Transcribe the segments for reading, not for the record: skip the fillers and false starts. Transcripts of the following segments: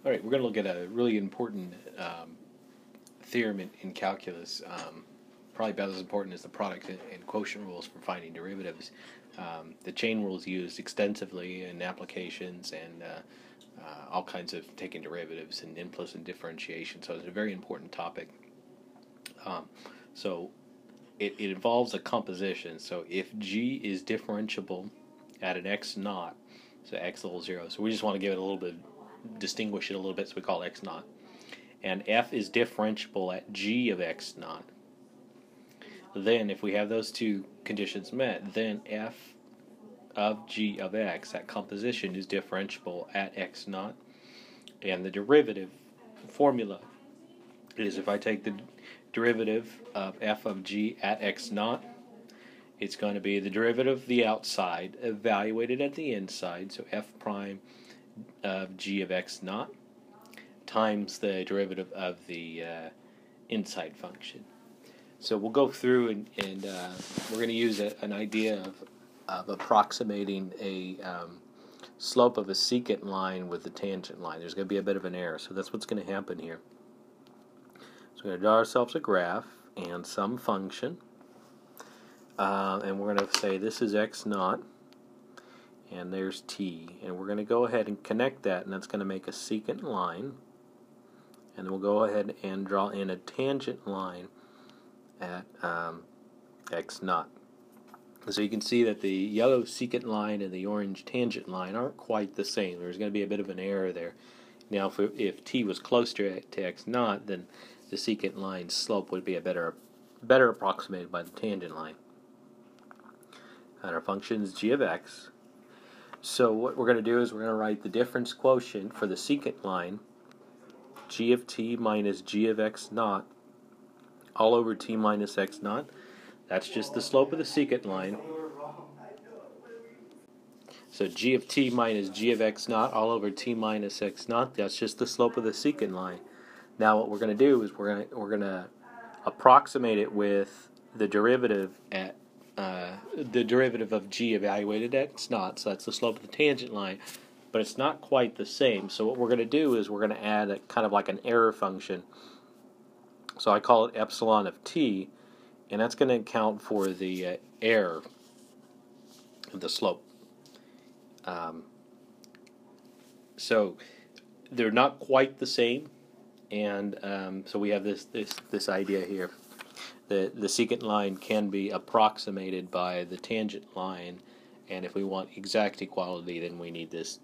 All right, we're going to look at a really important theorem in calculus, probably about as important as the product and quotient rules for finding derivatives. The chain rule is used extensively in applications and all kinds of taking derivatives and implicit differentiation, so it's a very important topic. So it involves a composition. So if g is differentiable at an x naught, so x equals 0, so we just want to give it a little bit, distinguish it a little bit, so we call it x naught, and f is differentiable at g of x naught, then if we have those two conditions met, then f of g of x, that composition, is differentiable at x naught, and the derivative formula is if I take the derivative of f of g at x naught, it's going to be the derivative of the outside evaluated at the inside, so f prime of g of x naught times the derivative of the inside function. So we'll go through and we're going to use an idea of approximating a slope of a secant line with the tangent line. There's going to be a bit of an error, so that's what's going to happen here. So we're going to draw ourselves a graph and some function, and we're going to say this is x naught, and there's t, and we're going to go ahead and connect that, and that's going to make a secant line, and then we'll go ahead and draw in a tangent line at x naught. So you can see that the yellow secant line and the orange tangent line aren't quite the same. There's going to be a bit of an error there. Now, if t was closer to x naught, then the secant line's slope would be a better approximated by the tangent line. And our function is g of x. So what we're going to do is we're going to write the difference quotient for the secant line, g of t minus g of x naught, all over t minus x naught. That's just the slope of the secant line. So g of t minus g of x naught all over t minus x naught, that's just the slope of the secant line. Now what we're going to do is we're going to approximate it with the derivative at the derivative of g evaluated at x naught, so that's the slope of the tangent line, but it's not quite the same. So what we're going to do is we're going to add a kind of like an error function. So I call it epsilon of t, and that's going to account for the error of the slope. So they're not quite the same, and so we have this idea here. The secant line can be approximated by the tangent line, and if we want exact equality, then we need this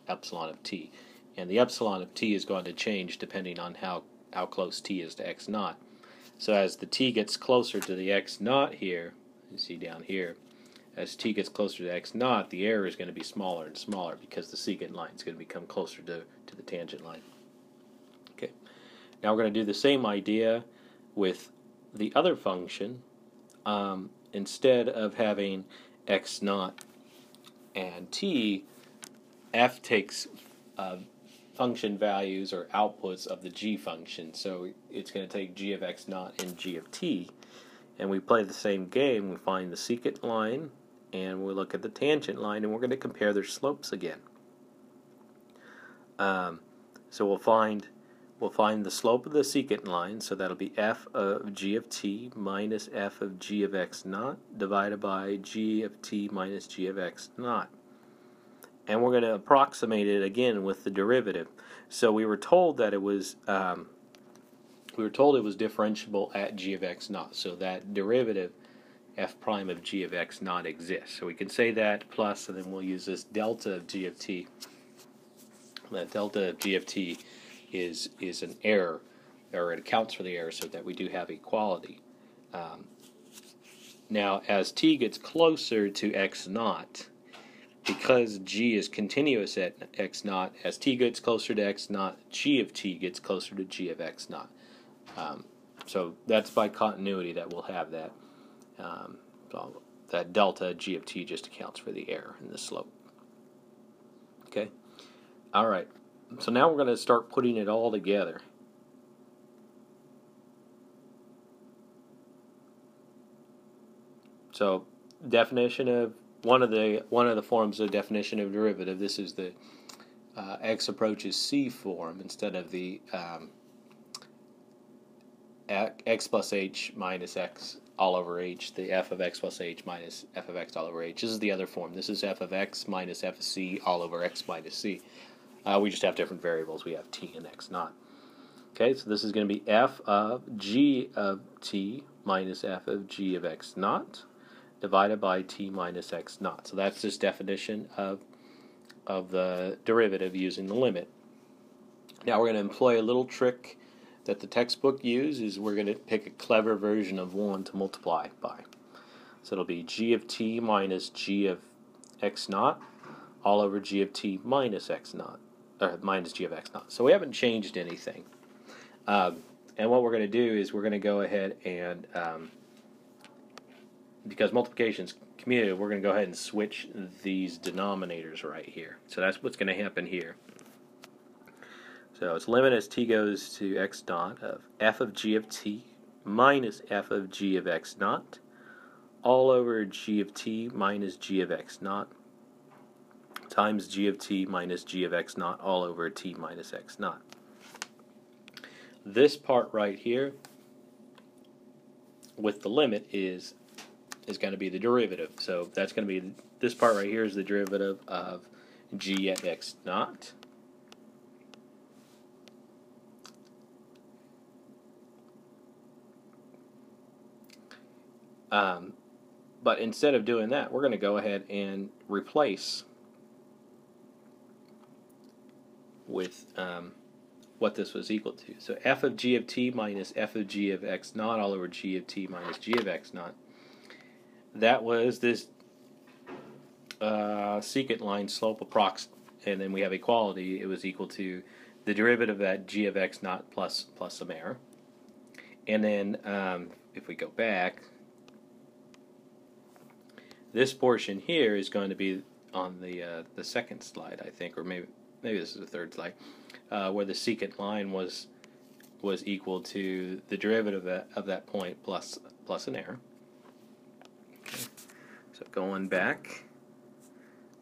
epsilon of t. And the epsilon of t is going to change depending on how close t is to x naught. So as the t gets closer to the x naught here, you see down here, as t gets closer to x naught, the error is going to be smaller and smaller because the secant line is going to become closer to the tangent line. Okay. Now we're going to do the same idea with the other function. Instead of having x naught and t, f takes function values or outputs of the g function. So it's going to take g of x naught and g of t, and we play the same game. We find the secant line and we look at the tangent line, and we're going to compare their slopes again. So we'll find the slope of the secant line, so that'll be f of g of t minus f of g of x naught divided by g of t minus g of x naught. And we're going to approximate it again with the derivative. So we were told that it was differentiable at g of x naught. So that derivative f prime of g of x naught exists. So we can say that plus, and then we'll use this delta of g of t. That delta of g of t is an error, or it accounts for the error, so that we do have equality. Now, as t gets closer to x naught, because g is continuous at x naught, as t gets closer to x naught, g of t gets closer to g of x naught. So that's by continuity that we'll have that. So that delta g of t just accounts for the error in the slope. Okay? All right. So now we're going to start putting it all together. So definition of one of the forms of definition of derivative. This is the x approaches c form instead of the x plus h minus x all over h, the f of x plus h minus f of x all over h. This is the other form. This is f of x minus f of c all over x minus c. We just have different variables. We have t and x naught. Okay, so this is going to be f of g of t minus f of g of x naught divided by t minus x naught. So that's this definition of the derivative using the limit. Now we're going to employ a little trick that the textbook uses. We're going to pick a clever version of 1 to multiply by. So it'll be g of t minus g of x naught all over g of t minus x naught, or minus g of x naught. So we haven't changed anything. And what we're going to do is we're going to go ahead and, because multiplication is commutative, we're going to go ahead and switch these denominators right here. So that's what's going to happen here. So its limit as t goes to x naught of f of g of t minus f of g of x naught all over g of t minus g of x naught times g of t minus g of x naught all over t minus x naught. This part right here with the limit is going to be the derivative. So that's going to be, this part right here is the derivative of g at x naught. But instead of doing that, we're going to go ahead and replace with what this was equal to. So f of g of t minus f of g of x naught all over g of t minus g of x naught. That was this secant line slope approximate, and then we have equality. It was equal to the derivative at g of x naught plus some error. And then if we go back, this portion here is going to be on the second slide, I think, or maybe this is the third slide, where the secant line was equal to the derivative of that point plus an error. Okay. So going back,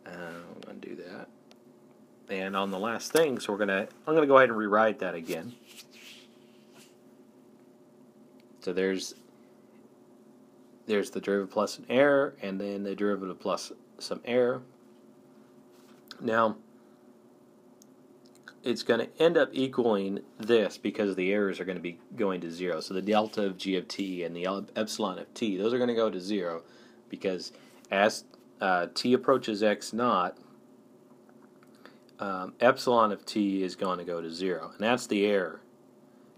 I'm going to do that. And on the last thing, so I'm going to go ahead and rewrite that again. So there's the derivative plus an error, and then the derivative plus some error. Now, it's going to end up equaling this because the errors are going to be going to 0. So the delta of g of t and the epsilon of t, those are going to go to 0 because as t approaches x naught, epsilon of t is going to go to 0, and that's the error.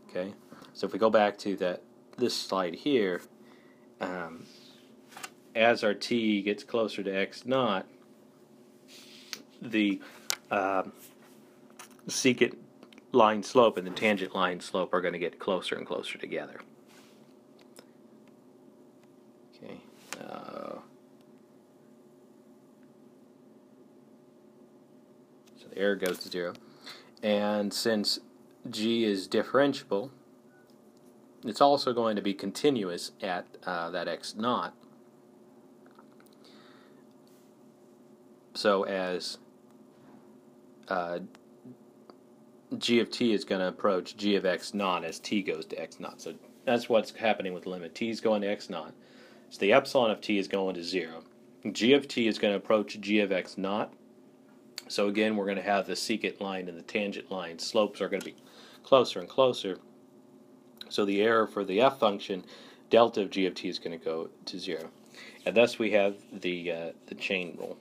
Okay, so if we go back to this slide here, as our t gets closer to x naught, the secant line slope and the tangent line slope are going to get closer and closer together. Okay. So the error goes to 0. And since g is differentiable, it's also going to be continuous at that x naught. So as g of t is going to approach g of x naught as t goes to x naught. So that's what's happening with the limit. T is going to x naught. So the epsilon of t is going to 0. G of t is going to approach g of x naught. So again, we're going to have the secant line and the tangent line slopes are going to be closer and closer. So the error for the f function, delta of g of t, is going to go to 0. And thus we have the chain rule.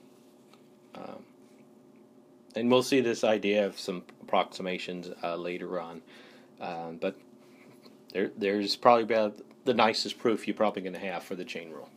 And we'll see this idea of some approximations later on. But there's probably about the nicest proof you're probably going to have for the chain rule.